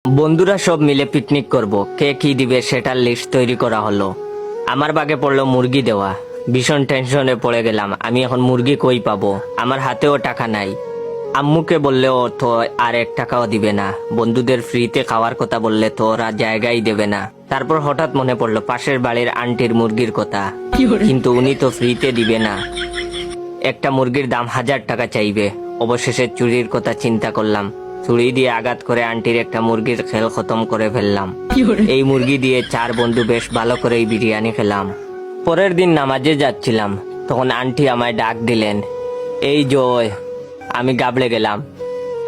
বন্ধুরা সব মিলে পিকনিক করব, কে কি দিবে সেটার লিস্ট তৈরি করা হলো। আমার বাগে পড়লো মুরগি দেওয়া। ভীষণ টেনশনে পড়ে গেলাম, আমি এখন মুরগি কই পাবো, আমার হাতেও টাকা নাই। আম্মুকে বললেও তো আর 1 টাকাও দিবে না, বন্ধুদের ফ্রিতে খাওয়ার কথা বললে তো ওরা জায়গাই দেবে না। তারপর হঠাৎ মনে পড়লো পাশের বাড়ির আন্টির মুরগির কথা, কিন্তু উনি তো ফ্রিতে দিবে না, একটা মুরগির দাম 1000 টাকা চাইবে। অবশেষে চুরির কথা চিন্তা করলাম, ছুরি দিয়ে আঘাত করে আন্টির একটা মুরগির খেল খতম করে ফেললাম। এই মুরগি দিয়ে 4 বন্ধু বেশ ভালো করেই বিরিয়ানি খেলাম। পরের দিন নামাজে যাচ্ছিলাম, তখন আন্টি আমায় ডাক দিলেন। এই জয়, আমি গাবড়ে গেলাম।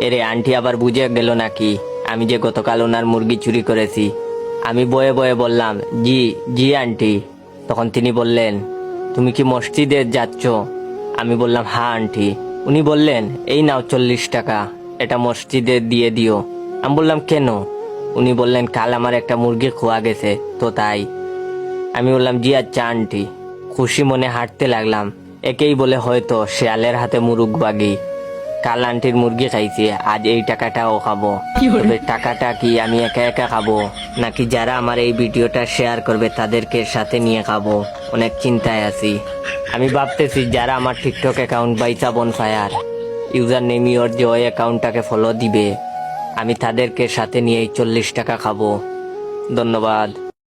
এরে আন্টি আবার বুঝে গেল নাকি আমি যে গতকাল ওনার মুরগি চুরি করেছি। আমি বয়ে বয়ে বললাম, জি জি আন্টি। তখন তিনি বললেন, তুমি কি মসজিদে যাচ্ছ? আমি বললাম, হ্যাঁ আন্টি। উনি বললেন, এই নাও 40 টাকা, এটা মসজিদে দিয়ে দিও। আমি বললাম, কেন? উনি বললেন, কাল আমার একটা মুরগি খোয়া গেছে তো তাই। আমি বললাম, জি আচ্ছা আন্টি। খুশি মনে হাঁটতে লাগলাম। একেই বলে হয়তো শেয়ালের হাতে মুরগ বাগি। কাল আন্টির মুরগি খাইছি, আজ এই টাকাটাও খাবো। তবে টাকাটা কি আমি একা একা খাবো, নাকি যারা আমার এই ভিডিওটা শেয়ার করবে তাদেরকে সাথে নিয়ে খাবো? অনেক চিন্তায় আছি। আমি ভাবতেছি যারা আমার টিকটক অ্যাকাউন্ট বাইসা বনফায়ার ইউজার নেম ইওর যে ওই অ্যাকাউন্টটাকে ফলো দিবে, আমি তাদেরকে সাথে নিয়ে 40 টাকা খাবো। ধন্যবাদ।